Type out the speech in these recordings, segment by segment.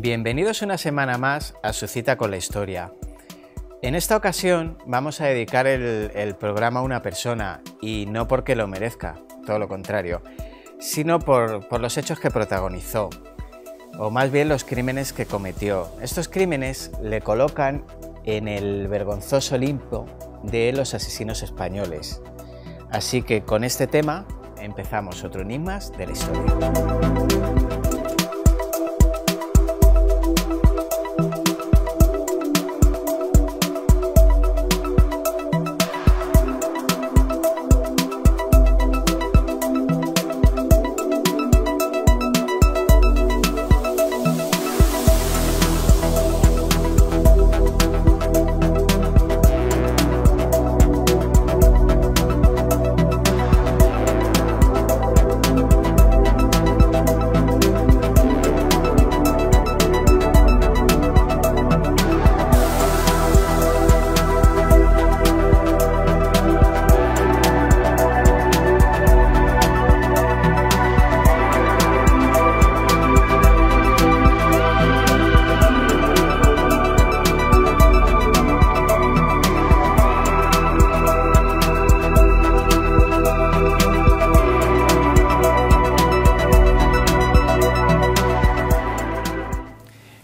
Bienvenidos una semana más a su cita con la historia. En esta ocasión vamos a dedicar el programa a una persona, y no porque lo merezca, todo lo contrario, sino por los hechos que protagonizó, o más bien los crímenes que cometió. Estos crímenes le colocan en el vergonzoso limbo de los asesinos españoles. Así que con este tema empezamos otro Enigmas de la Historia.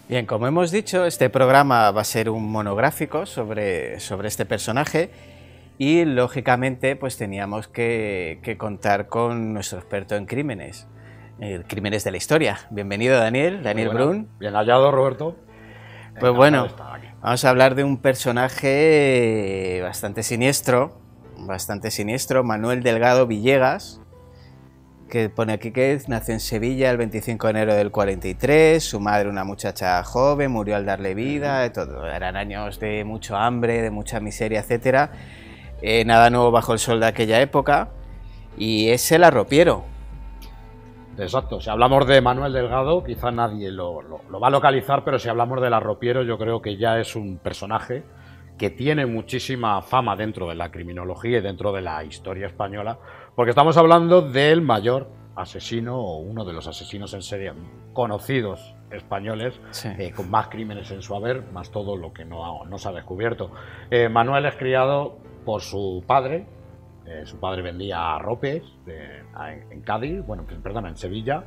Bien, como hemos dicho, este programa va a ser un monográfico sobre este personaje y, lógicamente, pues teníamos que contar con nuestro experto en crímenes de la historia. Bienvenido, Daniel Brun. Bien hallado, Roberto. Pues bueno, vamos a hablar de un personaje bastante siniestro, Manuel Delgado Villegas, que pone aquí que nació en Sevilla el 25 de enero del 43, su madre una muchacha joven, murió al darle vida, todo. Eran años de mucho hambre, de mucha miseria, etcétera. Nada nuevo bajo el sol de aquella época, y es el arropiero. Exacto, si hablamos de Manuel Delgado, quizá nadie lo va a localizar, pero si hablamos del arropiero, yo creo que ya es un personaje que tiene muchísima fama dentro de la criminología y dentro de la historia española, porque estamos hablando del mayor asesino, o uno de los asesinos en serie conocidos españoles, sí, con más crímenes en su haber, más todo lo que no se ha descubierto. Manuel es criado por su padre. Su padre vendía arropes en Cádiz, en Sevilla.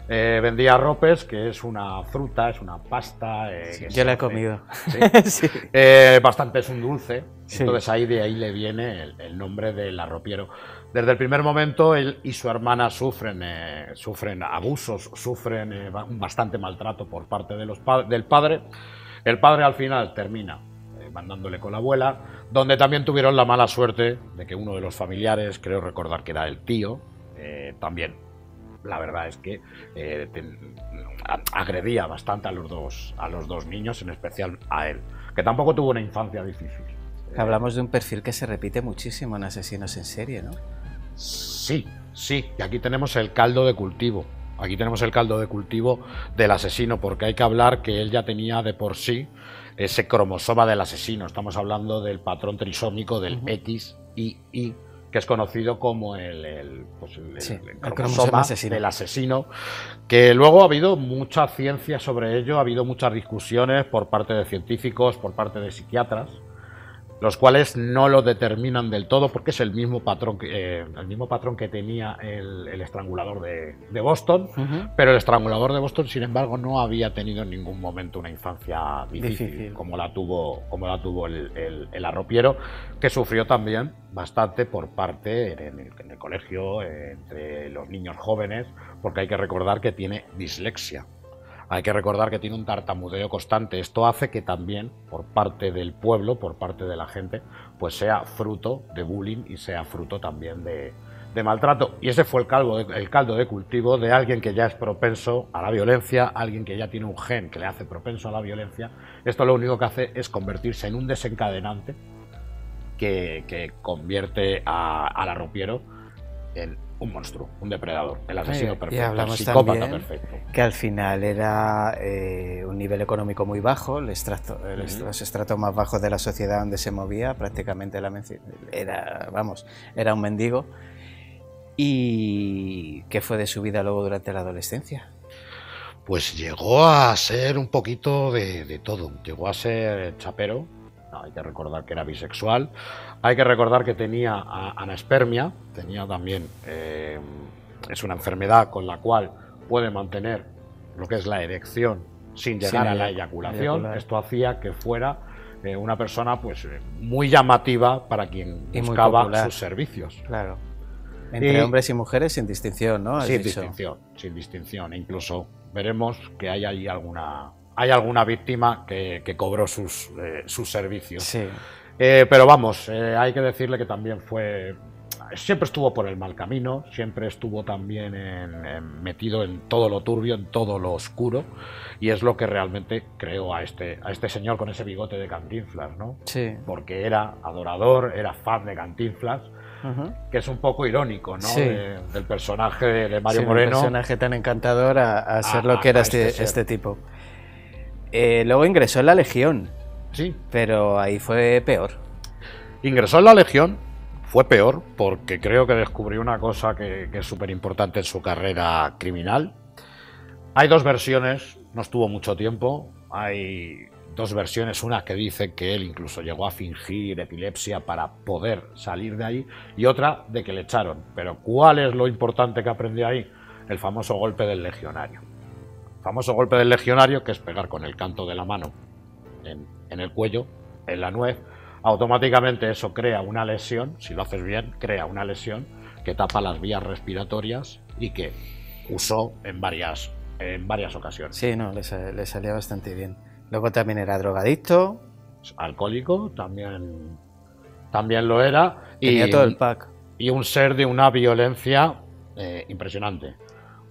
Vendía arropes, que es una fruta, es una pasta. Sí, yo la he comido. ¿Sí? Sí. Bastante es un dulce. Sí. Entonces de ahí le viene el nombre del arropiero. Desde el primer momento él y su hermana sufren abusos, sufren bastante maltrato por parte del padre. El padre al final termina mandándole con la abuela, donde también tuvieron la mala suerte de que uno de los familiares, creo recordar que era el tío, también, la verdad es que agredía bastante a los dos niños, en especial a él, que tampoco tuvo una infancia difícil. Hablamos de un perfil que se repite muchísimo en asesinos en serie, ¿no? Sí, y aquí tenemos el caldo de cultivo. Aquí tenemos el caldo de cultivo del asesino, porque hay que hablar que él ya tenía de por sí ese cromosoma del asesino. Estamos hablando del patrón trisómico del XYY, que es conocido como el cromosoma del asesino, que luego ha habido mucha ciencia sobre ello, ha habido muchas discusiones por parte de científicos, por parte de psiquiatras, los cuales no lo determinan del todo, porque es el mismo patrón que tenía el estrangulador de Boston, pero el estrangulador de Boston, sin embargo, no había tenido en ningún momento una infancia difícil. como la tuvo el arropiero, que sufrió también bastante por parte en el colegio, entre los niños jóvenes, porque hay que recordar que tiene dislexia. Hay que recordar que tiene un tartamudeo constante. Esto hace que también, por parte del pueblo, por parte de la gente, pues sea fruto de bullying y sea fruto también de maltrato. Y ese fue el caldo de cultivo de alguien que ya es propenso a la violencia, alguien que ya tiene un gen que le hace propenso a la violencia. Esto lo único que hace es convertirse en un desencadenante que convierte al arropiero en un monstruo, un depredador, el asesino perfecto, el psicópata perfecto. Que al final era un nivel económico muy bajo, los estratos más bajos de la sociedad donde se movía, prácticamente era un mendigo. ¿Y qué fue de su vida luego durante la adolescencia? pues llegó a ser un poquito de todo. Llegó a ser chapero. No, hay que recordar que era bisexual. Hay que recordar que tenía anospermia. Tenía también... es una enfermedad con la cual puede mantener lo que es la erección sin llegar a la eyaculación. Esto hacía que fuera una persona pues muy llamativa para quien buscaba sus servicios. Claro. Entre hombres y mujeres sin distinción, ¿no? Sin distinción. E incluso veremos que hay allí alguna víctima que cobró sus servicios. Sí. Pero vamos, hay que decirle que también siempre estuvo por el mal camino, siempre estuvo también metido en todo lo turbio, en todo lo oscuro, y es lo que realmente creó a este señor con ese bigote de Cantinflas, ¿no? Sí. Porque era adorador, era fan de Cantinflas, que es un poco irónico, ¿no? Sí. Del personaje de Mario Moreno. Un personaje tan encantador a ser lo que era este tipo. Luego ingresó en la Legión. Sí. Pero ahí fue peor. Ingresó en la Legión, fue peor, porque creo que descubrió una cosa que es súper importante en su carrera criminal. Hay dos versiones, no estuvo mucho tiempo, hay dos versiones, una que dice que él incluso llegó a fingir epilepsia para poder salir de ahí, y otra de que le echaron. Pero ¿cuál es lo importante que aprendió ahí? El famoso golpe del legionario. El famoso golpe del legionario, que es pegar con el canto de la mano en el cuello, en la nuez. Automáticamente eso crea una lesión, si lo haces bien, crea una lesión que tapa las vías respiratorias y que usó en varias ocasiones. Sí, no, le salía bastante bien. Luego también era drogadicto. Alcohólico, también lo era. Tenía todo el pack. Y un ser de una violencia impresionante.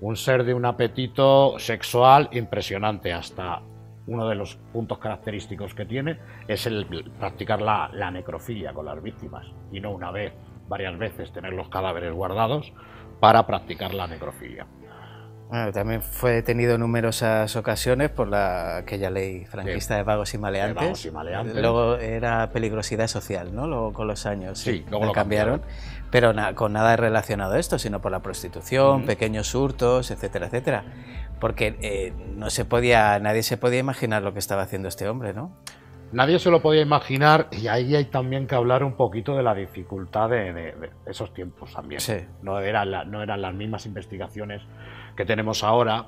Un ser de un apetito sexual impresionante. Hasta uno de los puntos característicos que tiene es el practicar la necrofilia con las víctimas. Y no una vez, varias veces tener los cadáveres guardados para practicar la necrofilia. Bueno, también fue detenido en numerosas ocasiones por aquella ley franquista de vagos y maleantes. Luego era peligrosidad social, ¿no? Luego con los años luego lo cambiaron. Pero con nada relacionado a esto, sino por la prostitución, pequeños hurtos, etcétera, etcétera. Porque nadie se podía imaginar lo que estaba haciendo este hombre, ¿no? Nadie se lo podía imaginar, y ahí hay también que hablar un poquito de la dificultad de esos tiempos también. Sí. No eran las mismas investigaciones que tenemos ahora.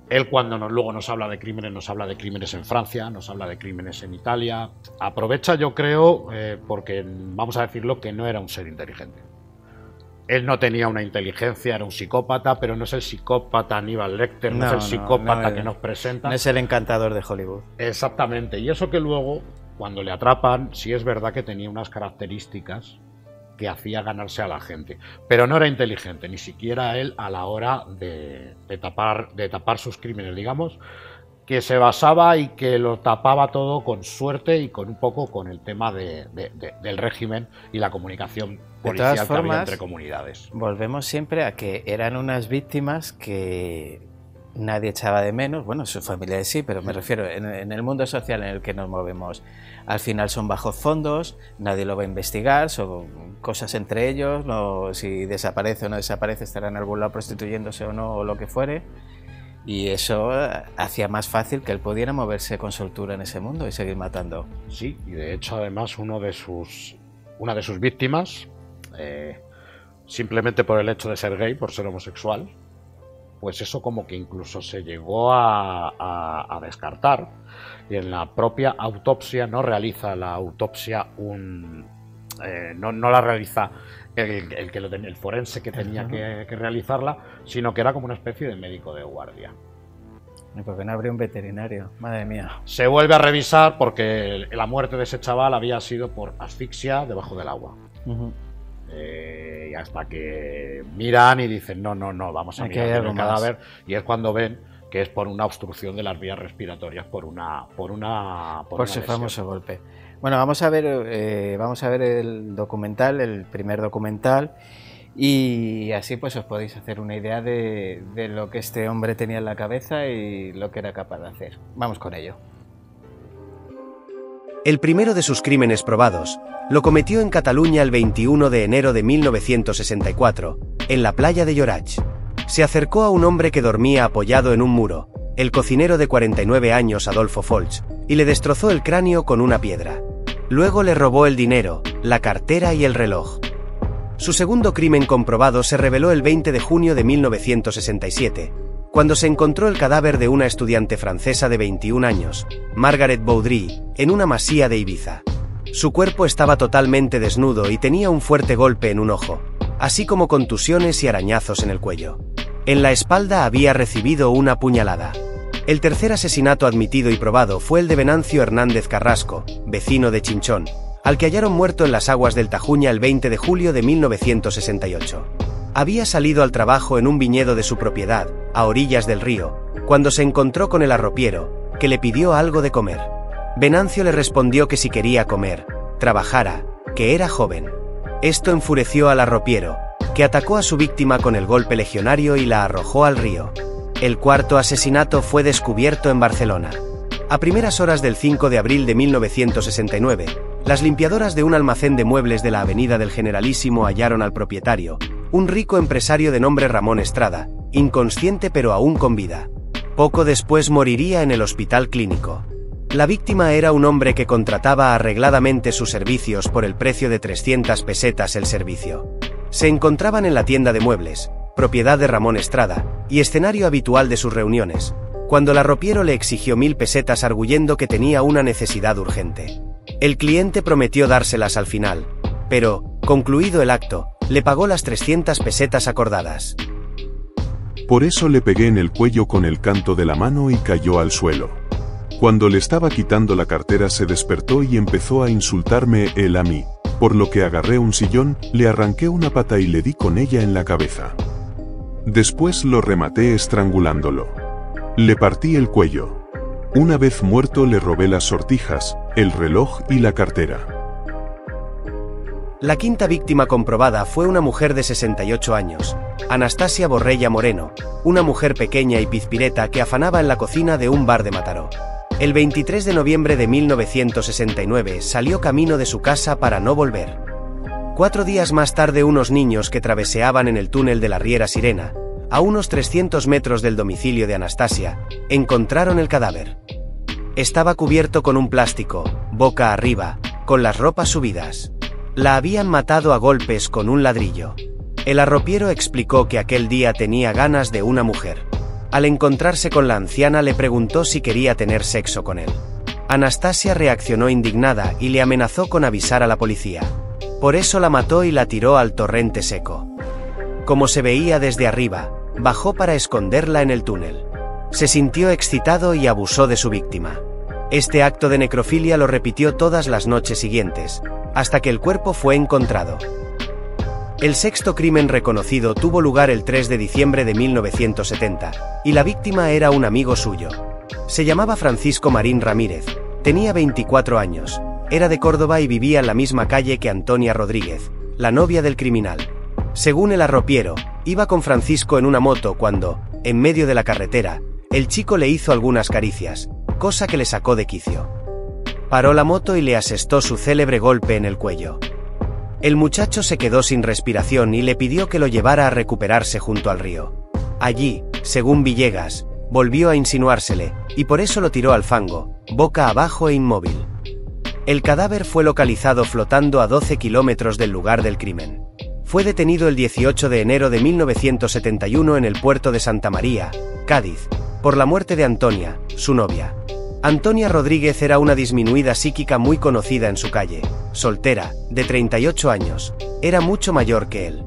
Él cuando luego nos habla de crímenes en Francia, nos habla de crímenes en Italia. Aprovecha, yo creo, porque vamos a decirlo, que no era un ser inteligente. Él no tenía una inteligencia, era un psicópata, pero no es el psicópata Aníbal Lecter, no es el psicópata que nos presenta. No es el encantador de Hollywood. Exactamente, y eso que luego, cuando le atrapan, sí es verdad que tenía unas características que hacía ganarse a la gente, pero no era inteligente, ni siquiera él a la hora de tapar sus crímenes, digamos, que se basaba y que lo tapaba todo con suerte y con un poco con el tema del régimen y la comunicación policial que había entre comunidades. Volvemos siempre a que eran unas víctimas que nadie echaba de menos, bueno, sus familiares sí, pero me refiero en el mundo social en el que nos movemos. Al final son bajos fondos, nadie lo va a investigar, son cosas entre ellos, si desaparece o no desaparece, estará en algún lado prostituyéndose o no, o lo que fuere. Y eso hacía más fácil que él pudiera moverse con soltura en ese mundo y seguir matando. Sí, y de hecho además una de sus víctimas, simplemente por el hecho de ser gay, por ser homosexual, pues eso como que incluso se llegó a descartar. Y en la propia autopsia no realiza la autopsia no la realiza el forense que tenía que realizarla, sino que era como una especie de médico de guardia. ¿Y por qué no habría un veterinario? Madre mía. Se vuelve a revisar porque la muerte de ese chaval había sido por asfixia debajo del agua. Y hasta que miran y dicen no, vamos a mirar el cadáver, y es cuando ven que es por una obstrucción de las vías respiratorias, por su famoso golpe. Bueno, vamos a ver el documental, el primer documental, y así pues os podéis hacer una idea de lo que este hombre tenía en la cabeza y lo que era capaz de hacer. Vamos con ello. El primero de sus crímenes probados lo cometió en Cataluña el 21 de enero de 1964, en la playa de Lloraig. Se acercó a un hombre que dormía apoyado en un muro, el cocinero de 49 años Adolfo Folch, y le destrozó el cráneo con una piedra. Luego le robó el dinero, la cartera y el reloj. Su segundo crimen comprobado se reveló el 20 de junio de 1967, cuando se encontró el cadáver de una estudiante francesa de 21 años, Margaret Baudry, en una masía de Ibiza. Su cuerpo estaba totalmente desnudo y tenía un fuerte golpe en un ojo, así como contusiones y arañazos en el cuello. En la espalda había recibido una puñalada. El tercer asesinato admitido y probado fue el de Venancio Hernández Carrasco, vecino de Chinchón, al que hallaron muerto en las aguas del Tajuña el 20 de julio de 1968. Había salido al trabajo en un viñedo de su propiedad, a orillas del río, cuando se encontró con el arropiero, que le pidió algo de comer. Venancio le respondió que si quería comer, trabajara, que era joven. Esto enfureció al arropiero, que atacó a su víctima con el golpe legionario y la arrojó al río. El cuarto asesinato fue descubierto en Barcelona. A primeras horas del 5 de abril de 1969, las limpiadoras de un almacén de muebles de la Avenida del Generalísimo hallaron al propietario, un rico empresario de nombre Ramón Estrada, inconsciente pero aún con vida. Poco después moriría en el hospital clínico. La víctima era un hombre que contrataba arregladamente sus servicios por el precio de 300 pesetas el servicio. Se encontraban en la tienda de muebles, propiedad de Ramón Estrada, y escenario habitual de sus reuniones, cuando el arropiero le exigió 1000 pesetas arguyendo que tenía una necesidad urgente. El cliente prometió dárselas al final, pero, concluido el acto, le pagó las 300 pesetas acordadas. Por eso le pegué en el cuello con el canto de la mano y cayó al suelo. Cuando le estaba quitando la cartera se despertó y empezó a insultarme él a mí, por lo que agarré un sillón, le arranqué una pata y le di con ella en la cabeza. Después lo rematé estrangulándolo. Le partí el cuello. Una vez muerto le robé las sortijas, el reloj y la cartera. La quinta víctima comprobada fue una mujer de 68 años, Anastasia Borrella Moreno, una mujer pequeña y pizpireta que afanaba en la cocina de un bar de Mataró. El 23 de noviembre de 1969 salió camino de su casa para no volver. 4 días más tarde unos niños que traveseaban en el túnel de la Riera Sirena, a unos 300 metros del domicilio de Anastasia, encontraron el cadáver. Estaba cubierto con un plástico, boca arriba, con las ropas subidas. La habían matado a golpes con un ladrillo. El arropiero explicó que aquel día tenía ganas de una mujer. Al encontrarse con la anciana le preguntó si quería tener sexo con él. Anastasia reaccionó indignada y le amenazó con avisar a la policía. Por eso la mató y la tiró al torrente seco. Como se veía desde arriba, bajó para esconderla en el túnel. Se sintió excitado y abusó de su víctima. Este acto de necrofilia lo repitió todas las noches siguientes, hasta que el cuerpo fue encontrado. El sexto crimen reconocido tuvo lugar el 3 de diciembre de 1970, y la víctima era un amigo suyo. Se llamaba Francisco Marín Ramírez, tenía 24 años, era de Córdoba y vivía en la misma calle que Antonia Rodríguez, la novia del criminal. Según el arropiero, iba con Francisco en una moto cuando, en medio de la carretera, el chico le hizo algunas caricias, cosa que le sacó de quicio. Paró la moto y le asestó su célebre golpe en el cuello. El muchacho se quedó sin respiración y le pidió que lo llevara a recuperarse junto al río. Allí, según Villegas, volvió a insinuársele, y por eso lo tiró al fango, boca abajo e inmóvil. El cadáver fue localizado flotando a 12 kilómetros del lugar del crimen. Fue detenido el 18 de enero de 1971 en el puerto de Santa María, Cádiz, por la muerte de Antonia, su novia. Antonia Rodríguez era una disminuida psíquica muy conocida en su calle, soltera, de 38 años, era mucho mayor que él.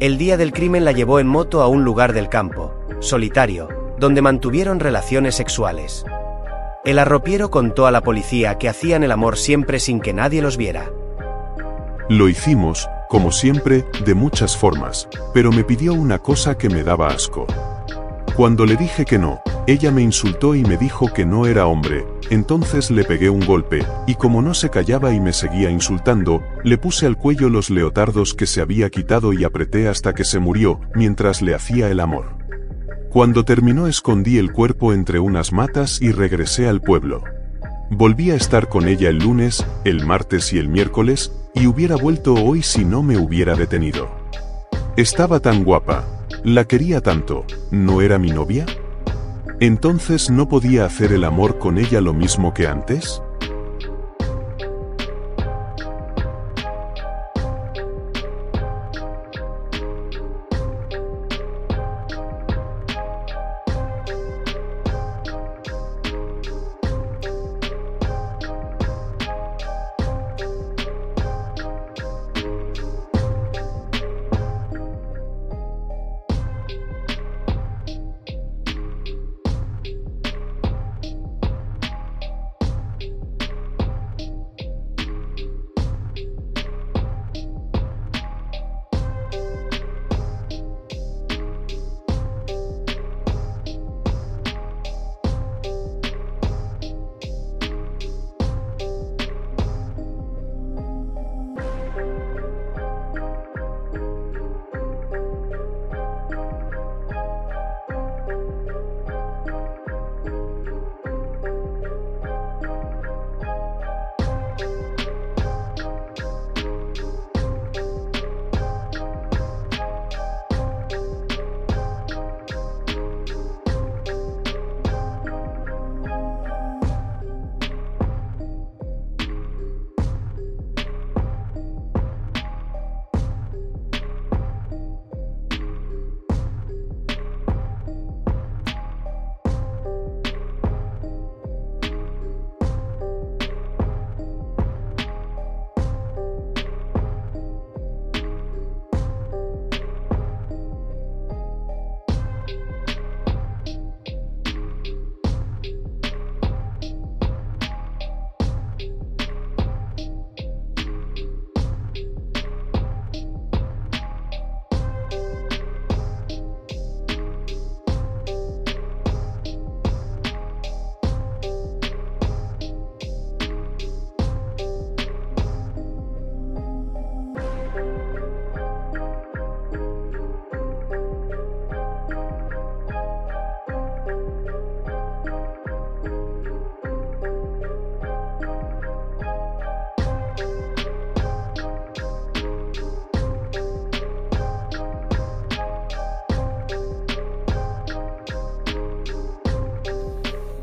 El día del crimen la llevó en moto a un lugar del campo, solitario, donde mantuvieron relaciones sexuales. El arropiero contó a la policía que hacían el amor siempre sin que nadie los viera. Lo hicimos, como siempre, de muchas formas, pero me pidió una cosa que me daba asco. Cuando le dije que no, ella me insultó y me dijo que no era hombre, entonces le pegué un golpe, y como no se callaba y me seguía insultando, le puse al cuello los leotardos que se había quitado y apreté hasta que se murió, mientras le hacía el amor. Cuando terminó escondí el cuerpo entre unas matas y regresé al pueblo. Volví a estar con ella el lunes, el martes y el miércoles, y hubiera vuelto hoy si no me hubiera detenido. Estaba tan guapa, La quería tanto, ¿no era mi novia? ¿Entonces no podía hacer el amor con ella lo mismo que antes?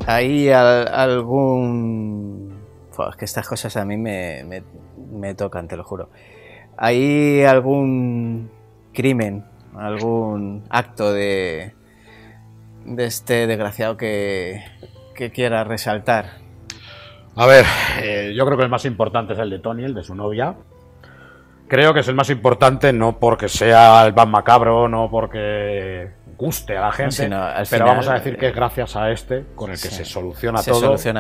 ¿Hay algún...? Es que estas cosas a mí me tocan, te lo juro. ¿Hay algún crimen, algún acto de este desgraciado que quiera resaltar? A ver, yo creo que el más importante es el de Tony, el de su novia. Creo que es el más importante no porque sea el más macabro, no porque guste a la gente, sino, pero final, vamos a decir que es gracias a este con el que se soluciona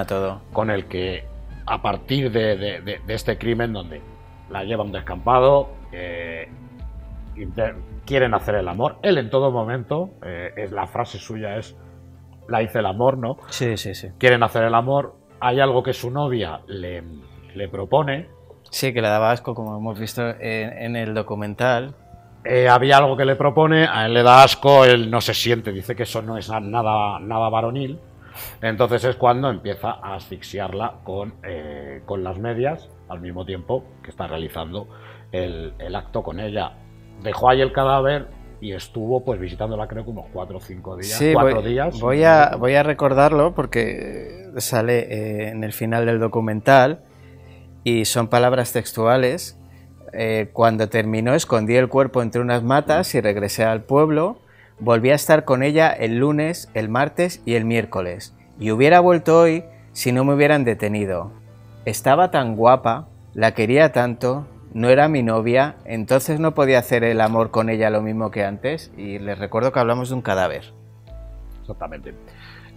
todo, con el que a partir de este crimen donde la lleva a un descampado, quieren hacer el amor, él en todo momento, la frase suya es la hice el amor, ¿no? Sí. Quieren hacer el amor, hay algo que su novia le propone. Sí, que le daba asco, como hemos visto en el documental. Había algo que le propone, a él le da asco, él no se siente, dice que eso no es nada varonil. Entonces es cuando empieza a asfixiarla con las medias, al mismo tiempo que está realizando el acto con ella. Dejó ahí el cadáver y estuvo pues visitándola, creo que unos 4 o 5 días. Sí, 4 días. Voy a recordarlo porque sale en el final del documental y son palabras textuales. Cuando terminó, escondí el cuerpo entre unas matas y regresé al pueblo. Volví a estar con ella el lunes, el martes y el miércoles. Y hubiera vuelto hoy si no me hubieran detenido. Estaba tan guapa, la quería tanto, no era mi novia, entonces no podía hacer el amor con ella lo mismo que antes. Y les recuerdo que hablamos de un cadáver. Exactamente.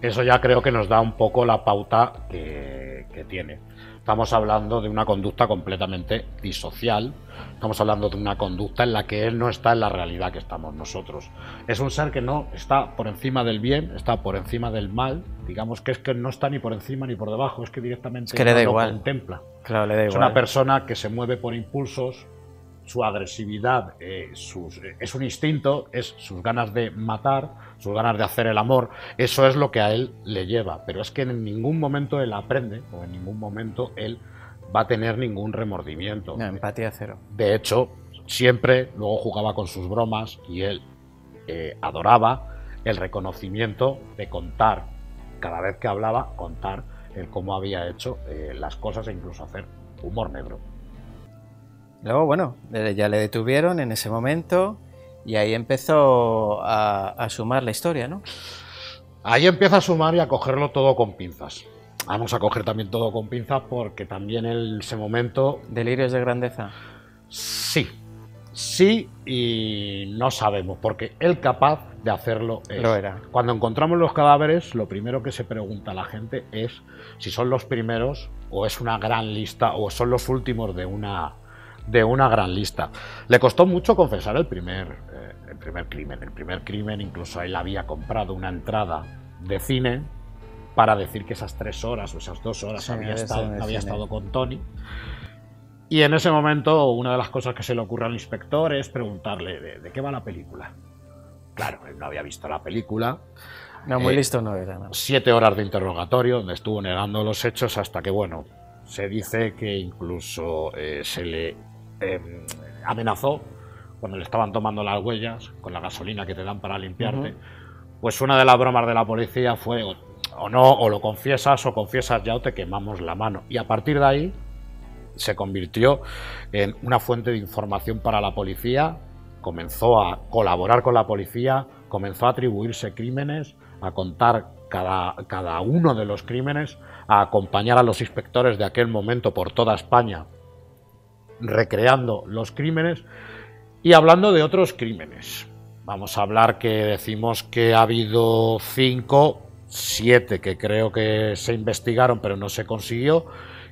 Eso ya creo que nos da un poco la pauta que tiene. Estamos hablando de una conducta completamente disocial, estamos hablando de una conducta en la que él no está en la realidad que estamos nosotros. Es un ser que no está por encima del bien, está por encima del mal, digamos que es que no está ni por encima ni por debajo, es que directamente es que le da no igual. Lo contempla. Claro, le da igual. Es una persona que se mueve por impulsos, su agresividad es un instinto, es sus ganas de matar, sus ganas de hacer el amor, eso es lo que a él le lleva, pero es que en ningún momento él aprende, o en ningún momento él va a tener ningún remordimiento. No, empatía cero. De hecho, siempre luego jugaba con sus bromas y él adoraba el reconocimiento de contar, cada vez que hablaba, contar el cómo había hecho las cosas e incluso hacer humor negro. Luego, bueno, ya le detuvieron en ese momento y ahí empezó a sumar la historia, ¿no? Ahí empieza a sumar y a cogerlo todo con pinzas. Vamos a coger también todo con pinzas porque también en ese momento... Delirios de grandeza. Sí y no sabemos, porque él capaz de hacerlo es. Lo era. Cuando encontramos los cadáveres, lo primero que se pregunta la gente es si son los primeros o es una gran lista o son los últimos de una gran lista. Le costó mucho confesar el primer crimen, incluso él había comprado una entrada de cine para decir que esas 3 horas o esas 2 horas había estado con Tony. Y en ese momento una de las cosas que se le ocurre al inspector es preguntarle ¿de qué va la película? Claro, él no había visto la película. No, muy listo no era. No. 7 horas de interrogatorio donde estuvo negando los hechos hasta que, bueno, se dice que incluso se le amenazó cuando le estaban tomando las huellas con la gasolina que te dan para limpiarte. Pues una de las bromas de la policía fue o lo confiesas o confiesas ya o te quemamos la mano. Y a partir de ahí se convirtió en una fuente de información para la policía, comenzó a colaborar con la policía, comenzó a atribuirse crímenes, a contar cada uno de los crímenes, a acompañar a los inspectores de aquel momento por toda España recreando los crímenes y hablando de otros crímenes. Vamos a hablar que decimos que ha habido 5, 7 que creo que se investigaron pero no se consiguió,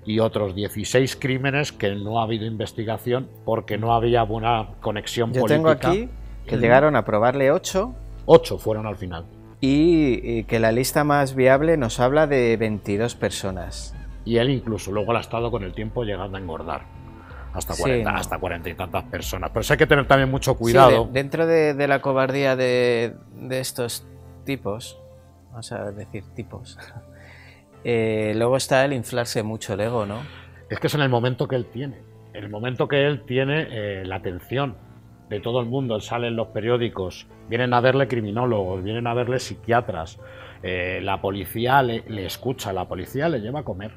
y otros 16 crímenes que no ha habido investigación porque no había buena conexión política. Yo tengo aquí que llegaron a probarle 8. 8 fueron al final. Y que la lista más viable nos habla de 22 personas. Y él incluso luego ha estado con el tiempo llegando a engordar. Hasta 40 y tantas personas. Pero eso hay que tener también mucho cuidado. Sí, dentro de la cobardía de estos tipos, vamos a decir tipos... luego está el inflarse mucho el ego, ¿no? Es que es en el momento que él tiene. En el momento que él tiene la atención de todo el mundo. Él sale en los periódicos, vienen a verle criminólogos, vienen a verle psiquiatras. La policía le escucha, la policía le lleva a comer.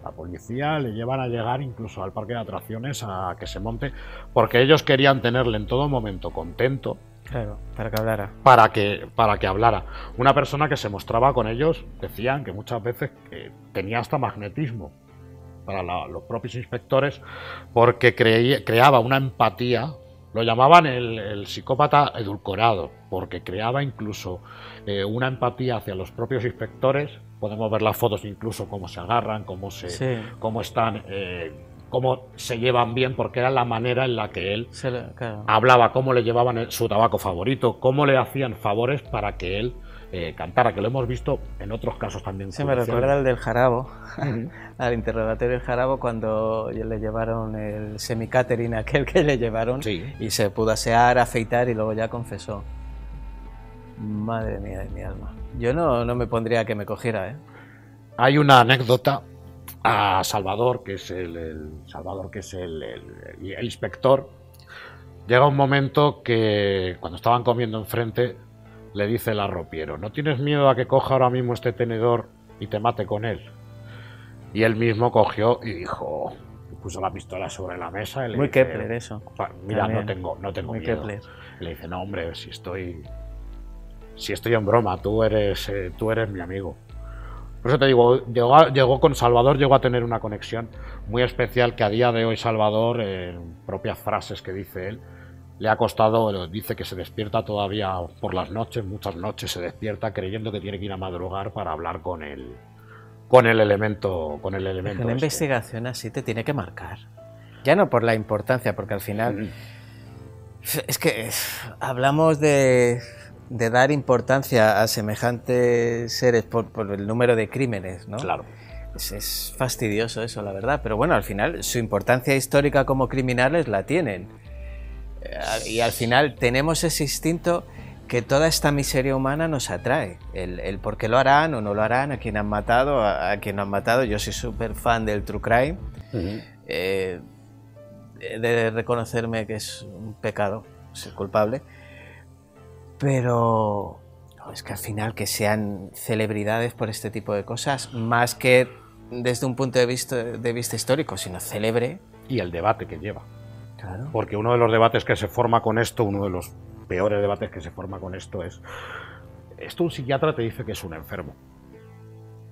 La policía le llevan a llegar incluso al parque de atracciones a que se monte, porque ellos querían tenerle en todo momento contento. Claro, para que hablara. Para que hablara. Una persona que se mostraba con ellos, decían que muchas veces tenía hasta magnetismo para los propios inspectores, porque creaba una empatía. Lo llamaban el psicópata edulcorado, porque creaba incluso una empatía hacia los propios inspectores. Podemos ver las fotos incluso cómo se agarran, cómo están... cómo se llevan bien, porque era la manera en la que él hablaba, cómo le llevaban su tabaco favorito, cómo le hacían favores para que él cantara, que lo hemos visto en otros casos también. Se me recuerda el del Jarabo, al interrogatorio del Jarabo, cuando le llevaron el semi-catering aquel que le llevaron, y se pudo asear, afeitar y luego ya confesó. Madre mía de mi alma. Yo no me pondría a que me cogiera, ¿eh? Hay una anécdota a Salvador, que es el inspector. Llega un momento que cuando estaban comiendo enfrente le dice el arropiero: ¿no tienes miedo a que coja ahora mismo este tenedor y te mate con él? Y él mismo cogió y dijo, puso la pistola sobre la mesa y le muy dice, Kepler eso. Mira, no tengo muy miedo. Kepler. Y le dice, no hombre, si estoy en broma, tú eres mi amigo. Por eso te digo, llegó con Salvador, llegó a tener una conexión muy especial que a día de hoy Salvador, en propias frases que dice él, le ha costado. Dice que se despierta todavía por las noches, muchas noches se despierta creyendo que tiene que ir a madrugar para hablar con el elemento. Una investigación así te tiene que marcar. Ya no por la importancia, porque al final es que hablamos de dar importancia a semejantes seres por el número de crímenes, ¿no? Claro. Es fastidioso eso, la verdad. Pero bueno, al final su importancia histórica como criminales la tienen. Y al final tenemos ese instinto que toda esta miseria humana nos atrae. El por qué lo harán o no lo harán, a quien han matado, a quien no han matado. Yo soy súper fan del true crime. He de reconocerme que es un pecado ser culpable. Pero no, es que al final que sean celebridades por este tipo de cosas, más que desde un punto de vista histórico, sino célebre. Y el debate que lleva. Claro. Porque uno de los debates que se forma con esto, uno de los peores debates que se forma con esto es... Esto un psiquiatra te dice que es un enfermo.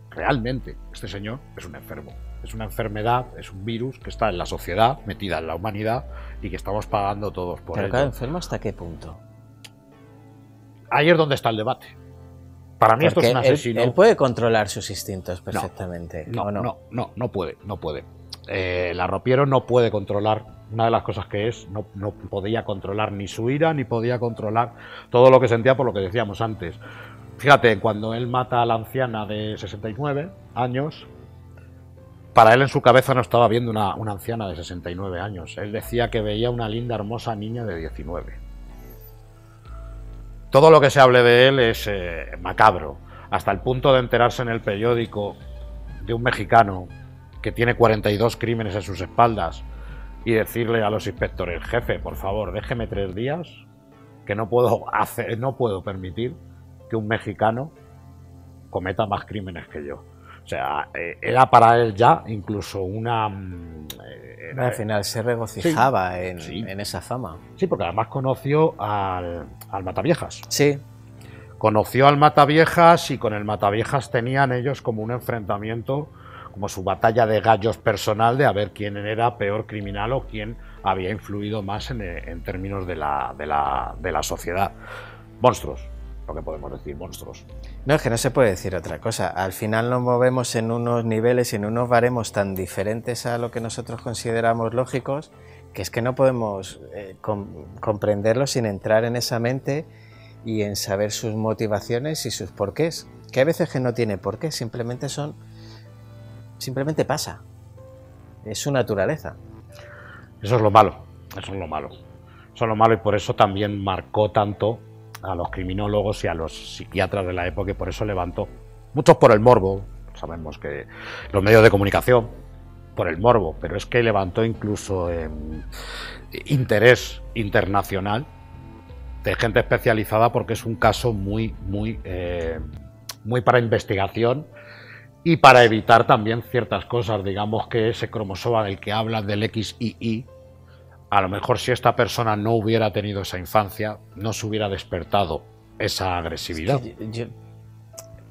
Realmente, este señor es un enfermo. Es una enfermedad, es un virus que está en la sociedad, metida en la humanidad y que estamos pagando todos por ello. Pero claro, ¿enfermo hasta qué punto? Ahí es donde está el debate. Para mí Porque esto es un asesino. Él puede controlar sus instintos perfectamente. No, ¿o no? no puede. El arropiero no puede controlar, una de las cosas que es, no podía controlar ni su ira, ni podía controlar todo lo que sentía por lo que decíamos antes. Fíjate, cuando él mata a la anciana de 69 años, para él en su cabeza no estaba viendo una anciana de 69 años. Él decía que veía una linda, hermosa niña de 19. Todo lo que se hable de él es macabro, hasta el punto de enterarse en el periódico de un mexicano que tiene 42 crímenes en sus espaldas y decirle a los inspectores: jefe, por favor, déjeme 3 días, que no puedo permitir que un mexicano cometa más crímenes que yo. O sea, era para él ya incluso una... Al final se regocijaba sí. en esa fama. Sí, porque además conoció al Mataviejas. Sí. Conoció al Mataviejas y con el Mataviejas tenían ellos como un enfrentamiento, como su batalla de gallos personal de a ver quién era peor criminal o quién había influido más en términos de la sociedad. Monstruos, lo que podemos decir, monstruos. No, es que no se puede decir otra cosa. Al final nos movemos en unos niveles y en unos baremos tan diferentes a lo que nosotros consideramos lógicos, que es que no podemos comprenderlo sin entrar en esa mente y en saber sus motivaciones y sus porqués. Que hay veces que no tiene porqué, simplemente pasa. Es su naturaleza. Eso es lo malo, eso es lo malo. Eso es lo malo y por eso también marcó tanto a los criminólogos y a los psiquiatras de la época, y por eso levantó, muchos por el morbo, sabemos que los medios de comunicación, por el morbo, pero es que levantó incluso interés internacional de gente especializada, porque es un caso muy para investigación y para evitar también ciertas cosas. Digamos que ese cromosoma del que habla, del XII, a lo mejor si esta persona no hubiera tenido esa infancia, no se hubiera despertado esa agresividad. Es que yo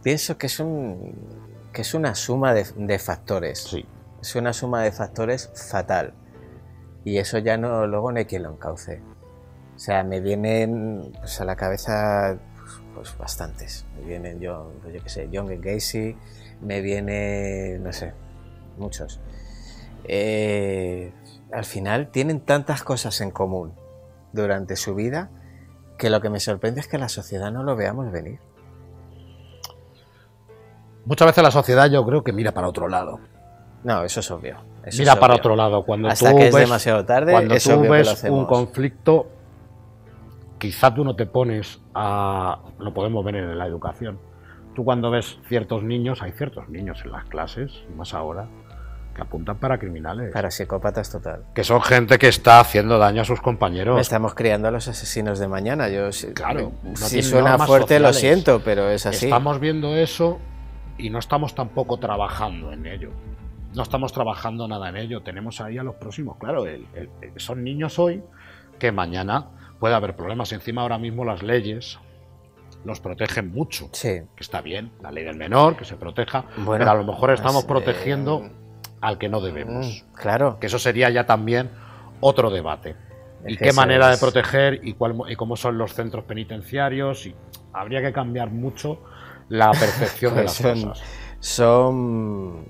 pienso que es una suma de factores. Sí. Es una suma de factores fatal. Y eso ya luego no hay quien lo encauce. O sea, me vienen a la cabeza pues bastantes. Me vienen yo qué sé, John Gacy, me viene, no sé, muchos. Al final tienen tantas cosas en común durante su vida que lo que me sorprende es que la sociedad no lo veamos venir. Muchas veces la sociedad, yo creo que mira para otro lado. No, eso es obvio. Mira para otro lado. Cuando hasta que es demasiado tarde, cuando es tú obvio que lo ves hacemos. un conflicto, quizá tú no te pones a... Lo podemos ver en la educación. Tú cuando ves ciertos niños, hay ciertos niños en las clases, más ahora, que apuntan para criminales. Para psicópatas total. Que son gente que está haciendo daño a sus compañeros. Estamos criando a los asesinos de mañana. Claro, no si tienen suena normas fuerte, lo sociales. siento, pero es así. Estamos viendo eso y no estamos tampoco trabajando en ello. No estamos trabajando nada en ello. Tenemos ahí a los próximos. Claro, son niños hoy que mañana puede haber problemas. Encima ahora mismo las leyes los protegen mucho. Sí. Que está bien, la ley del menor, que se proteja. Bueno, pero a lo mejor estamos pues, protegiendo al que no debemos. Claro. Que eso sería ya también otro debate. Es Y que qué eso manera de es- proteger y cómo son los centros penitenciarios. Y habría que cambiar mucho la percepción de las Pues cosas. son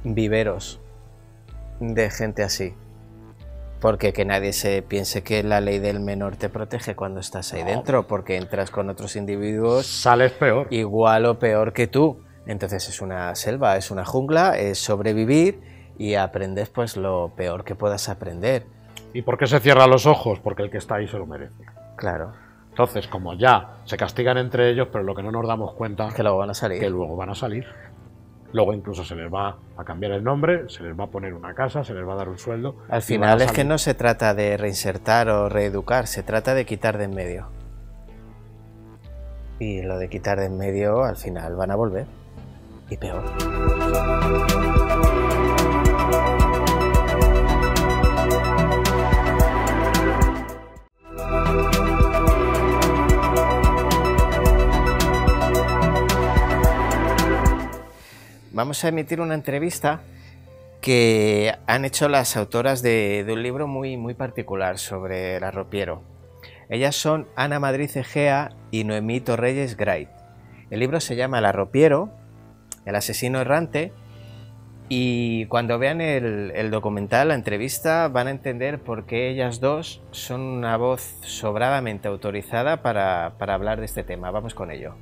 viveros de gente así. Porque que nadie se piense que la ley del menor te protege cuando estás ahí No. dentro, porque entras con otros individuos Sales peor. igual o peor que tú. Entonces es una selva, es una jungla, es sobrevivir y aprendes pues lo peor que puedas aprender. ¿Y por qué se cierran los ojos? Porque el que está ahí se lo merece. Claro, Entonces, como ya se castigan entre ellos, pero lo que no nos damos cuenta es que luego van a salir. que luego van a salir. Luego incluso se les va a cambiar el nombre, se les va a poner una casa, se les va a dar un sueldo. Al y final van a es que salir. no se trata de reinsertar o reeducar, se trata de quitar de en medio. y lo de quitar de en medio al final van a volver, y peor. Vamos a emitir una entrevista que han hecho las autoras de un libro muy particular sobre el arropiero. Ellas son Ana Madrid Egea y Noemí Torreyes Gray. El libro se llama El arropiero, el asesino errante, y cuando vean el documental, la entrevista, van a entender por qué ellas dos son una voz sobradamente autorizada para hablar de este tema. Vamos con ello.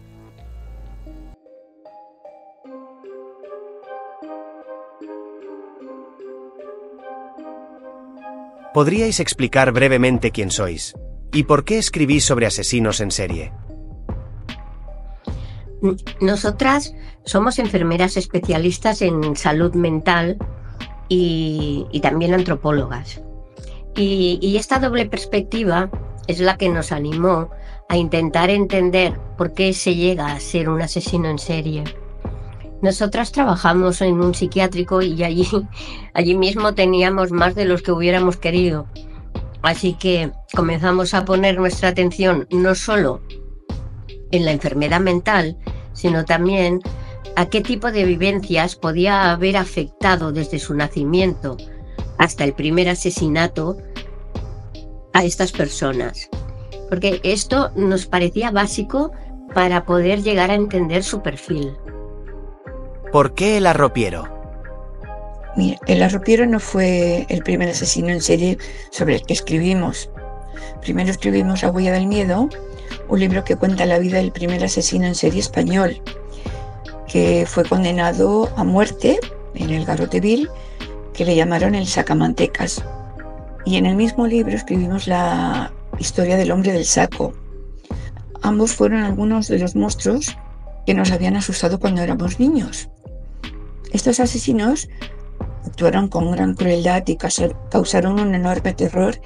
¿Podríais explicar brevemente quién sois? ¿Y por qué escribís sobre asesinos en serie? Nosotras somos enfermeras especialistas en salud mental y también antropólogas. Y esta doble perspectiva es la que nos animó a intentar entender por qué se llega a ser un asesino en serie. Nosotras trabajamos en un psiquiátrico y allí mismo teníamos más de los que hubiéramos querido. Así que comenzamos a poner nuestra atención no solo en la enfermedad mental, sino también a qué tipo de vivencias podía haber afectado desde su nacimiento hasta el primer asesinato a estas personas. Porque esto nos parecía básico para poder llegar a entender su perfil. ¿Por qué el arropiero? Mira, el arropiero no fue el primer asesino en serie sobre el que escribimos. Primero escribimos La huella del miedo, un libro que cuenta la vida del primer asesino en serie español, que fue condenado a muerte en el Garrote Vil, que le llamaron el sacamantecas. Y en el mismo libro escribimos la historia del hombre del saco. Ambos fueron algunos de los monstruos que nos habían asustado cuando éramos niños. Estos asesinos actuaron con gran crueldad y causaron un enorme terror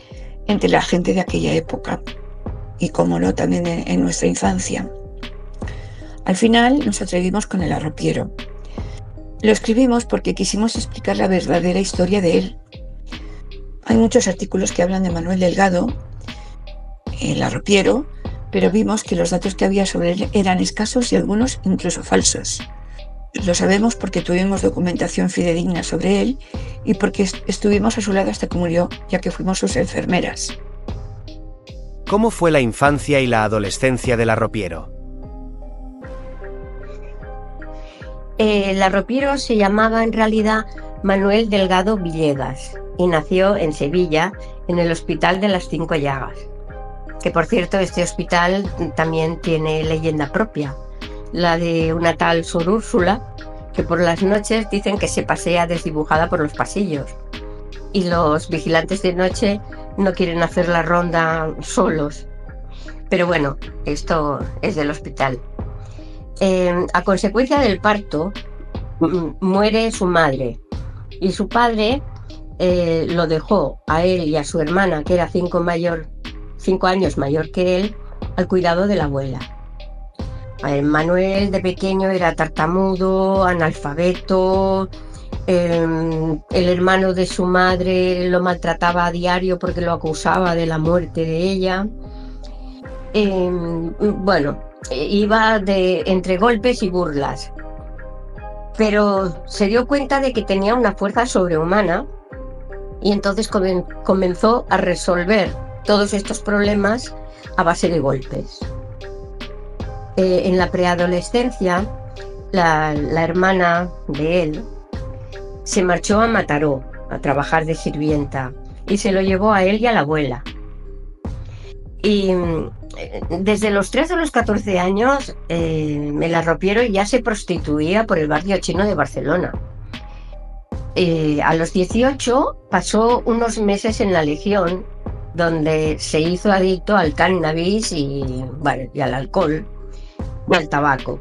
entre la gente de aquella época y, como no, también en nuestra infancia. Al final nos atrevimos con el arropiero. Lo escribimos porque quisimos explicar la verdadera historia de él. Hay muchos artículos que hablan de Manuel Delgado, el arropiero, pero vimos que los datos que había sobre él eran escasos y algunos incluso falsos. Lo sabemos porque tuvimos documentación fidedigna sobre él y porque estuvimos a su lado hasta que murió, ya que fuimos sus enfermeras. ¿Cómo fue la infancia y la adolescencia del arropiero? El arropiero se llamaba en realidad Manuel Delgado Villegas y nació en Sevilla, en el Hospital de las Cinco Llagas. Que por cierto, este hospital también tiene leyenda propia, la de una tal Sor Úrsula, que por las noches dicen que se pasea desdibujada por los pasillos. Y los vigilantes de noche no quieren hacer la ronda solos. Pero bueno, esto es del hospital. A consecuencia del parto, muere su madre. Y su padre lo dejó a él y a su hermana, que era 5 años mayor que él, al cuidado de la abuela. Manuel de pequeño era tartamudo, analfabeto, el hermano de su madre lo maltrataba a diario porque lo acusaba de la muerte de ella. Bueno, iba entre golpes y burlas, pero se dio cuenta de que tenía una fuerza sobrehumana y entonces comenzó a resolver todos estos problemas a base de golpes. En la preadolescencia, la hermana de él se marchó a Mataró a trabajar de sirvienta y se lo llevó a él y a la abuela. Y desde los 13 a los 14 años, el arropiero ya se prostituía por el barrio chino de Barcelona. A los 18 pasó unos meses en la Legión, donde se hizo adicto al cannabis y al alcohol y al tabaco.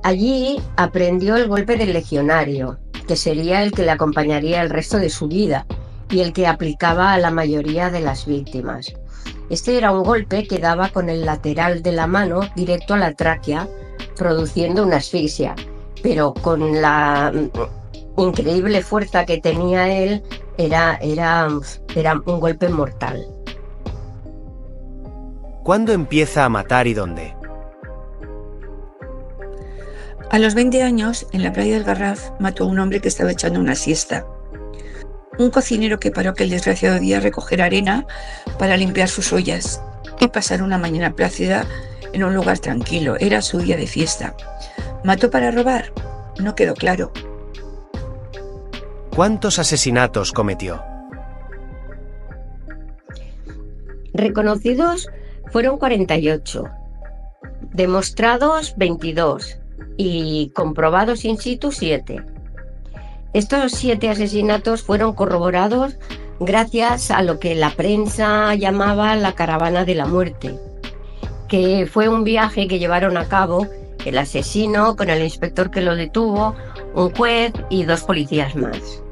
Allí aprendió el golpe del legionario, que sería el que le acompañaría el resto de su vida y el que aplicaba a la mayoría de las víctimas. Este era un golpe que daba con el lateral de la mano directo a la tráquea, produciendo una asfixia, pero con la increíble fuerza que tenía él, era un golpe mortal. ¿Cuándo empieza a matar y dónde? A los 20 años, en la playa del Garraf, mató a un hombre que estaba echando una siesta. Un cocinero que paró aquel desgraciado día a recoger arena para limpiar sus ollas y pasar una mañana plácida en un lugar tranquilo. Era su día de fiesta. ¿Mató para robar? No quedó claro. ¿Cuántos asesinatos cometió? Reconocidos fueron 48, demostrados 22 y comprobados in situ 7. Estos 7 asesinatos fueron corroborados gracias a lo que la prensa llamaba la caravana de la muerte, que fue un viaje que llevaron a cabo el asesino con el inspector que lo detuvo, un juez y 2 policías más.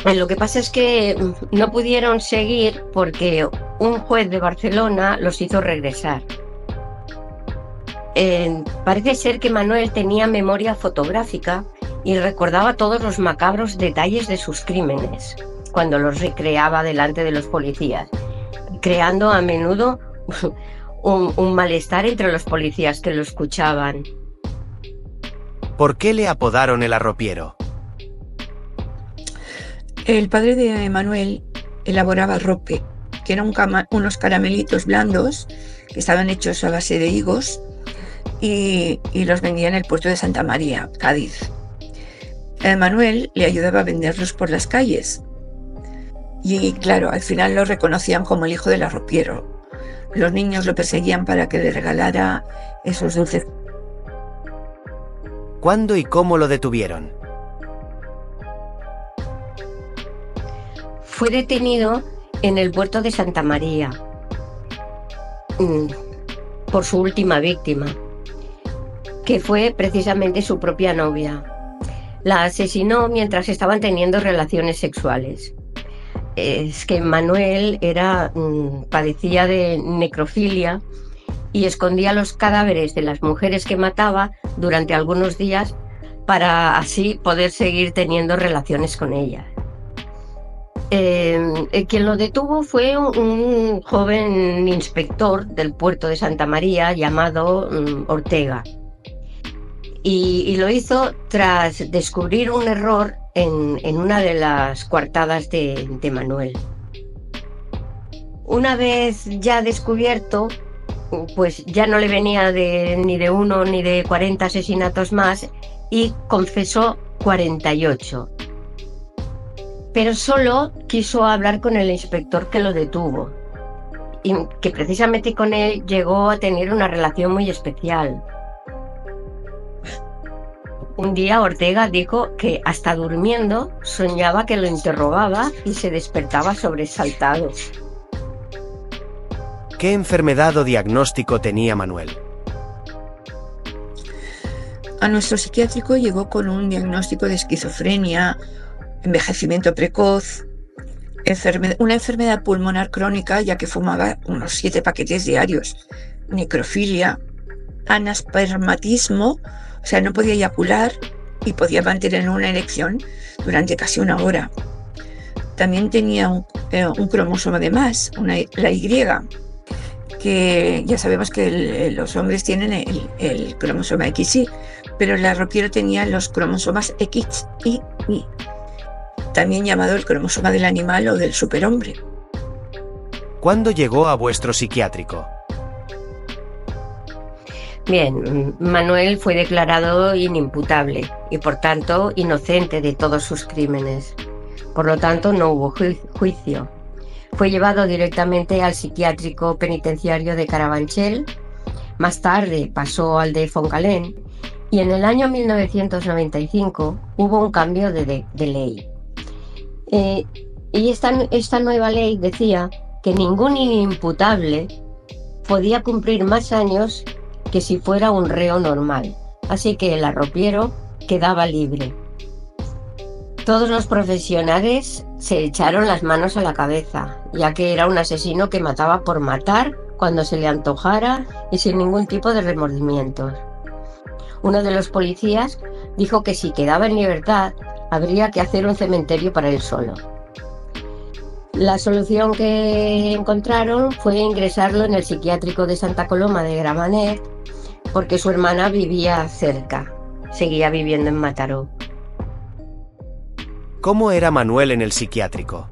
Lo que pasa es que no pudieron seguir porque un juez de Barcelona los hizo regresar. Parece ser que Manuel tenía memoria fotográfica y recordaba todos los macabros detalles de sus crímenes cuando los recreaba delante de los policías, creando a menudo un malestar entre los policías que lo escuchaban. ¿Por qué le apodaron el arropiero? El padre de Manuel elaboraba rope, que eran unos caramelitos blandos que estaban hechos a base de higos y los vendía en el puerto de Santa María, Cádiz. Manuel le ayudaba a venderlos por las calles y claro, al final lo reconocían como el hijo del arropiero. Los niños lo perseguían para que le regalara esos dulces. ¿Cuándo y cómo lo detuvieron? Fue detenido en el puerto de Santa María por su última víctima, que fue precisamente su propia novia. La asesinó mientras estaban teniendo relaciones sexuales. Es que Manuel padecía de necrofilia y escondía los cadáveres de las mujeres que mataba durante algunos días para así poder seguir teniendo relaciones con ellas. Quien lo detuvo fue un joven inspector del puerto de Santa María llamado Ortega. Y lo hizo tras descubrir un error en una de las coartadas de Manuel. Una vez ya descubierto, pues ya no le venía ni de 1 ni de 40 asesinatos más y confesó 48. Pero solo quiso hablar con el inspector que lo detuvo y que precisamente con él llegó a tener una relación muy especial. Un día Ortega dijo que hasta durmiendo soñaba que lo interrogaba y se despertaba sobresaltado. ¿Qué enfermedad o diagnóstico tenía Manuel? A nuestro psiquiátrico llegó con un diagnóstico de esquizofrenia, envejecimiento precoz, una enfermedad pulmonar crónica, ya que fumaba unos 7 paquetes diarios, necrofilia, anaspermatismo, o sea, no podía eyacular y podía mantener una erección durante casi 1 hora. También tenía un cromosoma de más, la Y, que ya sabemos que los hombres tienen el cromosoma XY, pero el arropiero tenía los cromosomas X y Y, también llamado el cromosoma del animal o del superhombre. ¿Cuándo llegó a vuestro psiquiátrico? Bien, Manuel fue declarado inimputable y por tanto inocente de todos sus crímenes. Por lo tanto, no hubo juicio. Fue llevado directamente al psiquiátrico penitenciario de Carabanchel. Más tarde pasó al de Foncalén y en el año 1995 hubo un cambio de ley. Y esta nueva ley decía que ningún inimputable podía cumplir más años que si fuera un reo normal. Así que el arropiero quedaba libre. Todos los profesionales se echaron las manos a la cabeza, ya que era un asesino que mataba por matar cuando se le antojara y sin ningún tipo de remordimientos. Uno de los policías dijo que si quedaba en libertad habría que hacer un cementerio para él solo. La solución que encontraron fue ingresarlo en el psiquiátrico de Santa Coloma de Gramenet, porque su hermana vivía cerca, seguía viviendo en Mataró. ¿Cómo era Manuel en el psiquiátrico?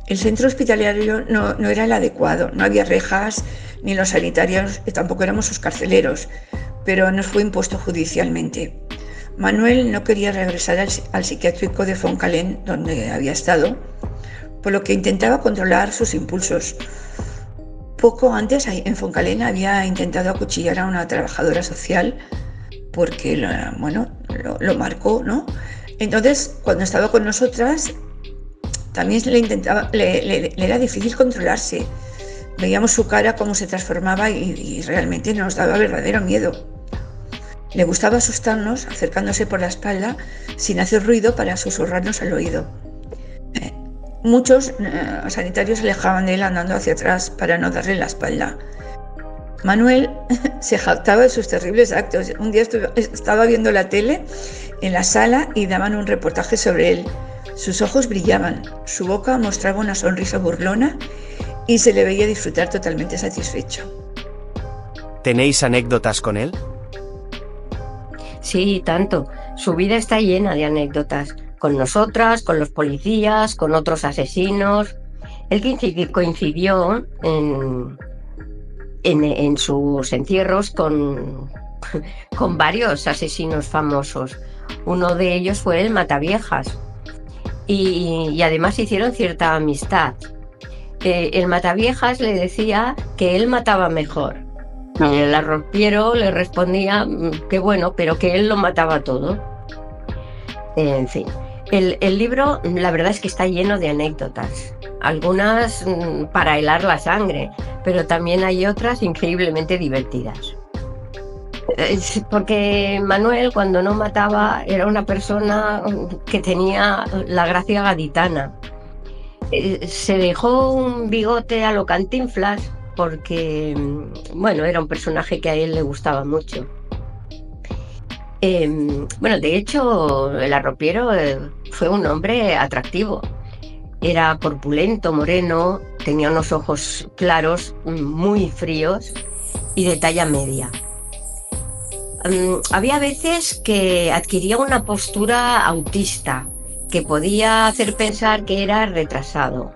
El centro hospitalario no era el adecuado, no había rejas, ni los sanitarios, tampoco éramos sus carceleros, pero nos fue impuesto judicialmente. Manuel no quería regresar al psiquiátrico de Fontcalent, donde había estado, por lo que intentaba controlar sus impulsos. Poco antes, en Fontcalent, había intentado acuchillar a una trabajadora social porque lo marcó, ¿no? Entonces, cuando estaba con nosotras, también le era difícil controlarse. Veíamos su cara, cómo se transformaba y realmente nos daba verdadero miedo. Le gustaba asustarnos acercándose por la espalda sin hacer ruido para susurrarnos al oído. Muchos sanitarios se alejaban de él andando hacia atrás para no darle la espalda. Manuel se jactaba de sus terribles actos. Un día estaba viendo la tele en la sala y daban un reportaje sobre él. Sus ojos brillaban, su boca mostraba una sonrisa burlona y se le veía disfrutar totalmente satisfecho. ¿Tenéis anécdotas con él? Sí, tanto. Su vida está llena de anécdotas. Con nosotras, con los policías, con otros asesinos. Él coincidió en sus encierros con varios asesinos famosos. Uno de ellos fue el Mataviejas. Y además hicieron cierta amistad. El Mataviejas le decía que él mataba mejor. El arropiero le respondía que bueno, pero que él lo mataba todo. En fin, el libro la verdad es que está lleno de anécdotas. Algunas para helar la sangre, pero también hay otras increíblemente divertidas. Porque Manuel, cuando no mataba, era una persona que tenía la gracia gaditana. Se dejó un bigote a lo Cantinflas porque, bueno, era un personaje que a él le gustaba mucho. De hecho, el arropiero fue un hombre atractivo. Era corpulento, moreno, tenía unos ojos claros, muy fríos y de talla media. Había veces que adquiría una postura autista que podía hacer pensar que era retrasado.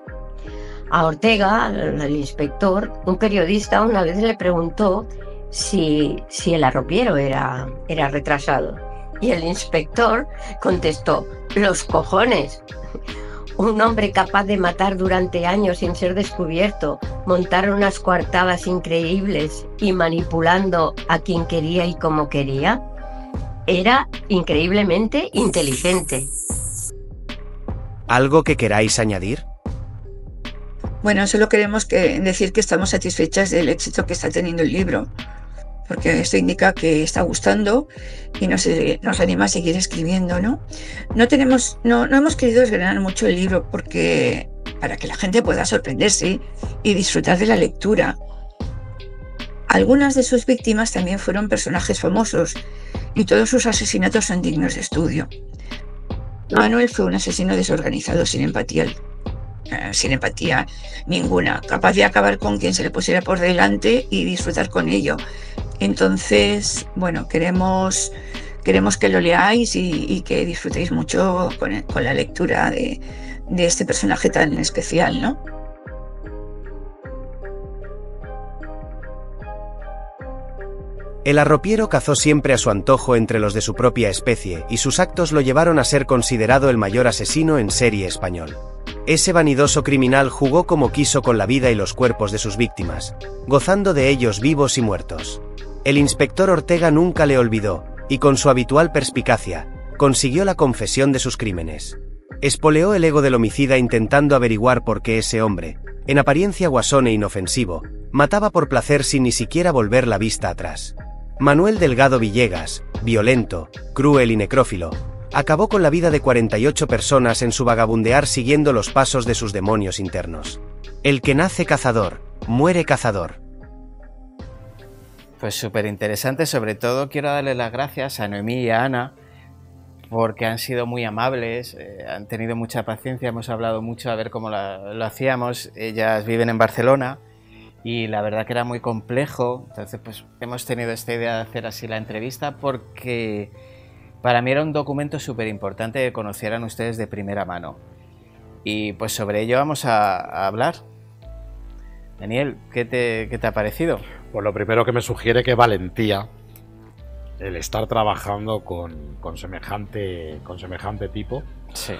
A Ortega, el inspector, un periodista una vez le preguntó si el arropiero era retrasado. Y el inspector contestó: ¡los cojones! Un hombre capaz de matar durante años sin ser descubierto, montar unas coartadas increíbles y manipulando a quien quería y como quería, era increíblemente inteligente. ¿Algo que queráis añadir? Bueno, solo queremos decir que estamos satisfechas del éxito que está teniendo el libro, porque esto indica que está gustando y nos anima a seguir escribiendo, ¿no? No hemos querido desgranar mucho el libro para que la gente pueda sorprenderse y disfrutar de la lectura. Algunas de sus víctimas también fueron personajes famosos y todos sus asesinatos son dignos de estudio. Manuel fue un asesino desorganizado, sin empatía ninguna, capaz de acabar con quien se le pusiera por delante y disfrutar con ello. Entonces, bueno, queremos que lo leáis y que disfrutéis mucho con la lectura de este personaje tan especial, ¿no? El arropiero cazó siempre a su antojo entre los de su propia especie y sus actos lo llevaron a ser considerado el mayor asesino en serie español. Ese vanidoso criminal jugó como quiso con la vida y los cuerpos de sus víctimas, gozando de ellos vivos y muertos. El inspector Ortega nunca le olvidó, y con su habitual perspicacia, consiguió la confesión de sus crímenes. Espoleó el ego del homicida intentando averiguar por qué ese hombre, en apariencia guasón e inofensivo, mataba por placer sin ni siquiera volver la vista atrás. Manuel Delgado Villegas, violento, cruel y necrófilo, Acabó con la vida de 48 personas en su vagabundear siguiendo los pasos de sus demonios internos. El que nace cazador, muere cazador. Pues súper interesante, sobre todo quiero darle las gracias a Noemí y a Ana porque han sido muy amables, han tenido mucha paciencia, hemos hablado mucho a ver cómo lo hacíamos. Ellas viven en Barcelona y la verdad que era muy complejo, entonces pues hemos tenido esta idea de hacer así la entrevista porque para mí era un documento súper importante que conocieran ustedes de primera mano y pues sobre ello vamos a hablar. Daniel, ¿qué te ha parecido? Pues lo primero que me sugiere que valentía el estar trabajando con semejante tipo. Sí.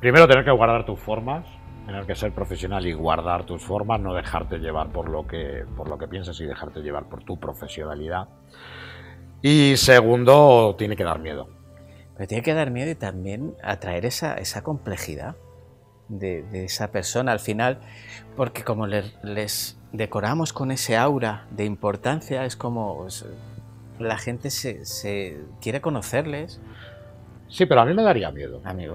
Primero tener que guardar tus formas, tener que ser profesional y guardar tus formas, no dejarte llevar por lo que piensas y dejarte llevar por tu profesionalidad. Y segundo, tiene que dar miedo. Pero tiene que dar miedo y también atraer esa complejidad de esa persona al final, porque como les decoramos con ese aura de importancia, es como pues, la gente se quiere conocerles. Sí, pero a mí me daría miedo. A mí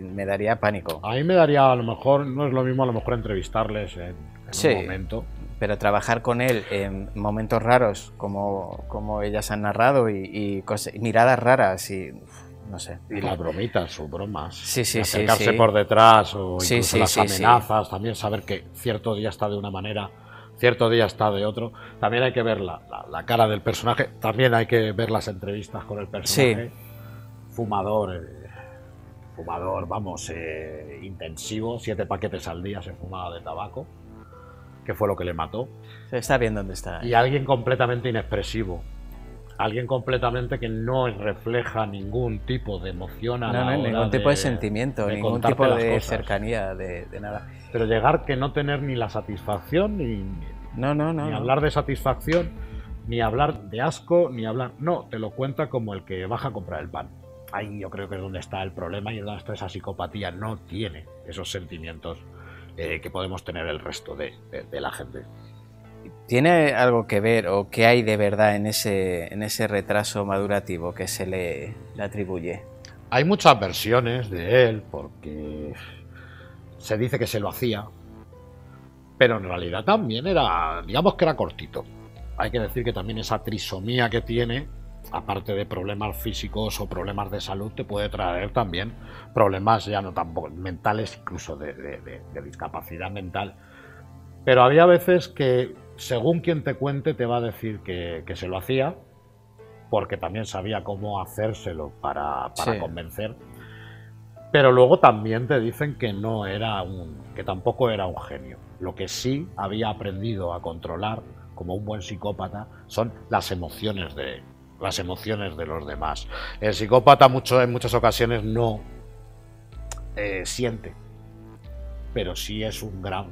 me daría pánico. A mí me daría, a lo mejor, no es lo mismo a lo mejor entrevistarles en sí, un momento. Pero trabajar con él en momentos raros, como ellas han narrado, y miradas raras y... no sé. Y las bromitas o bromas. Sí, acercarse por detrás o incluso las amenazas. Sí. También saber que cierto día está de una manera, cierto día está de otro. También hay que ver la cara del personaje. También hay que ver las entrevistas con el personaje. Sí. Fumador, vamos, intensivo. 7 paquetes al día se fumaba de tabaco, que fue lo que le mató. Está bien dónde está. Y alguien completamente inexpresivo. Alguien completamente que no refleja ningún tipo de emoción a la hora ningún tipo de sentimiento, ningún tipo de cosas. Cercanía, de nada. Pero llegar que no tener ni la satisfacción, ni hablar de satisfacción, ni hablar de asco, ni hablar... No, te lo cuenta como el que baja a comprar el pan. Ahí yo creo que es donde está el problema y donde está esa psicopatía. No tiene esos sentimientos que podemos tener el resto de la gente. ¿Tiene algo que ver o qué hay de verdad en ese retraso madurativo que se le atribuye? Hay muchas versiones de él porque se dice que se lo hacía, pero en realidad también era, digamos que era cortito. Hay que decir que también esa trisomía que tiene, aparte de problemas físicos o problemas de salud, te puede traer también problemas ya no tampoco mentales, incluso de discapacidad mental. Pero había veces que, según quien te cuente, te va a decir que se lo hacía, porque también sabía cómo hacérselo para convencer. Pero luego también te dicen que que tampoco era un genio. Lo que sí había aprendido a controlar, como un buen psicópata, son las emociones de los demás. El psicópata en muchas ocasiones no siente, pero sí es un gran...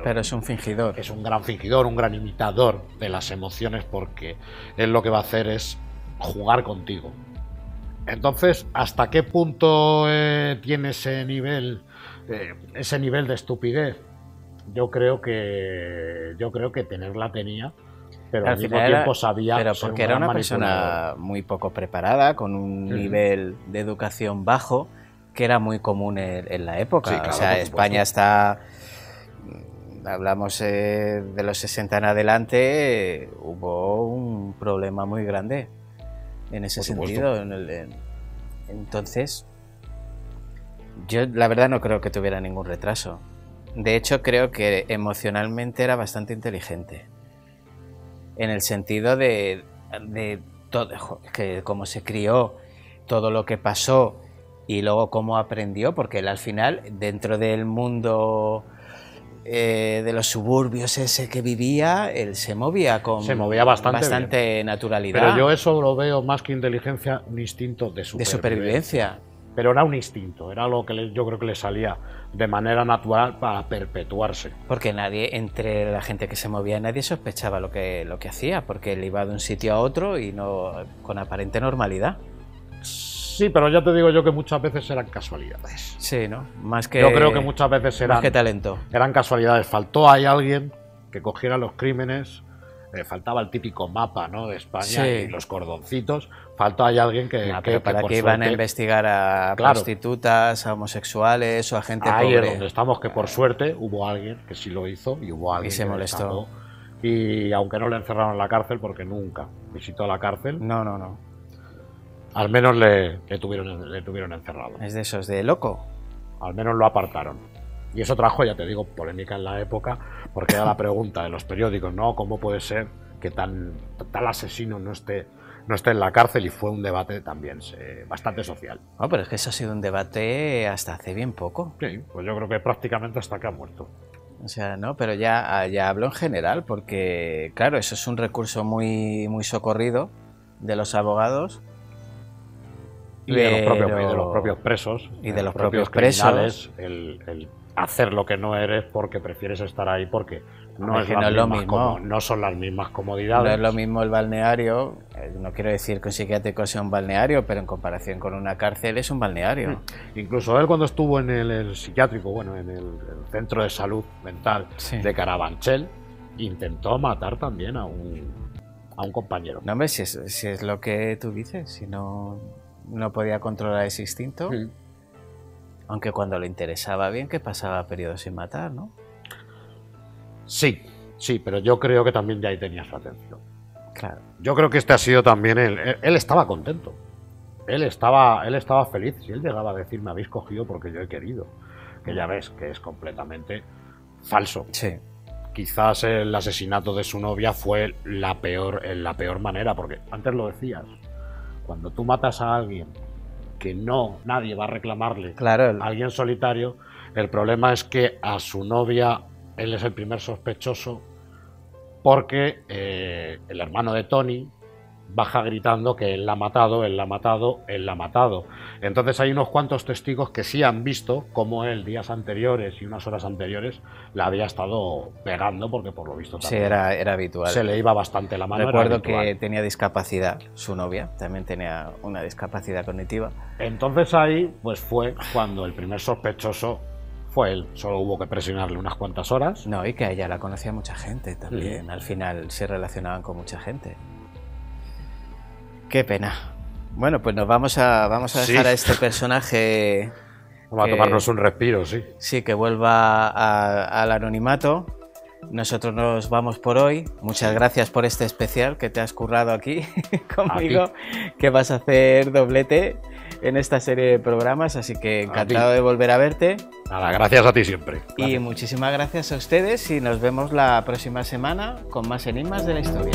pero es un fingidor. Es un gran fingidor, un gran imitador de las emociones, porque él lo que va a hacer es jugar contigo. Entonces, ¿hasta qué punto tiene ese nivel de estupidez? Yo creo que tenerla tenía, pero al mismo tiempo sabía. Pero porque era una persona muy poco preparada, con un nivel de educación bajo, que era muy común en la época. Sí, claro, o sea, España está... Hablamos de los 60 en adelante, hubo un problema muy grande en ese sentido. Entonces, yo la verdad no creo que tuviera ningún retraso. De hecho, creo que emocionalmente era bastante inteligente. En el sentido de todo, que cómo se crió, todo lo que pasó y luego cómo aprendió, porque él al final, dentro del mundo... de los suburbios ese que vivía, él se movía bastante naturalidad. Pero yo eso lo veo más que inteligencia, un instinto de supervivencia. Pero era un instinto, era lo que yo creo que le salía de manera natural para perpetuarse. Porque nadie, entre la gente que se movía, nadie sospechaba lo que hacía, porque él iba de un sitio a otro y no con aparente normalidad. Sí, pero ya te digo yo que muchas veces eran casualidades. Sí, ¿no? Más que... Yo creo que muchas veces más que talento. Eran casualidades. Faltó ahí alguien que cogiera los crímenes faltaba el típico mapa, ¿no?, de España, Sí. y los cordoncitos. Falta hay alguien que... No, que pero ¿para por qué iban a suerte- investigar a Claro. prostitutas, a homosexuales o a gente Ahí es pobre? donde estamos, que por suerte hubo alguien que sí lo hizo y hubo alguien Y se que molestó. destapó. Y aunque no le encerraron en la cárcel, porque nunca visitó la cárcel, No, no, no. al menos le tuvieron encerrado. Es de esos de loco. Al menos lo apartaron. Y eso trajo, ya te digo, polémica en la época, porque era la pregunta de los periódicos, ¿no? ¿Cómo puede ser que tal asesino no esté en la cárcel? Y fue un debate también bastante social. No, pero es que eso ha sido un debate hasta hace bien poco. Sí, pues yo creo que prácticamente hasta que ha muerto. O sea, no, pero ya hablo en general, porque, claro, eso es un recurso muy, muy socorrido de los abogados. Y de los Pero- propios presos. Y de los propios propios criminales, el hacer lo que no eres porque prefieres estar ahí, porque no, Es que no es lo mismo. no son las mismas No comodidades. es lo mismo el balneario, no quiero decir que un psiquiátrico sea un balneario, pero en comparación con una cárcel es un balneario. Incluso él, cuando estuvo en el psiquiátrico, bueno, en el centro de salud mental Sí. de Carabanchel, intentó matar también a un compañero. No, hombre, si es lo que tú dices, si no podía controlar ese instinto, Sí. aunque cuando le interesaba bien que pasaba periodos sin matar, ¿no? Sí, pero yo creo que también ya ahí tenía su atención. Claro. Yo creo que este ha sido también él estaba contento. Él estaba feliz. Si él llegaba a decir, me habéis cogido porque yo he querido, que ya ves que es completamente falso. Sí. Quizás el asesinato de su novia fue la peor manera, porque antes lo decías, cuando tú matas a alguien que nadie va a reclamarle, Claro, a alguien solitario, el problema es que a su novia él es el primer sospechoso, porque el hermano de Tony baja gritando que él la ha matado, él la ha matado, él la ha matado. Entonces hay unos cuantos testigos que sí han visto cómo él días anteriores y unas horas anteriores la había estado pegando, porque por lo visto sí, también era habitual. se le iba bastante la mano. era Recuerdo habitual. que tenía discapacidad, su novia también tenía una discapacidad cognitiva. Entonces ahí pues fue cuando el primer sospechoso fue él. Solo hubo que presionarle unas cuantas horas. No, y que a ella la conocía mucha gente también. Al final se relacionaban con mucha gente. Qué pena. Bueno, pues nos vamos a Sí. dejar a este personaje. Vamos a tomarnos un respiro, sí. Sí, que vuelva al anonimato. Nosotros nos vamos por hoy. Muchas gracias por este especial que te has currado aquí conmigo, que vas a hacer doblete en esta serie de programas, así que encantado de volver a verte. Nada, gracias a ti siempre. Y Gracias. muchísimas gracias a ustedes y nos vemos la próxima semana con más enigmas de la historia.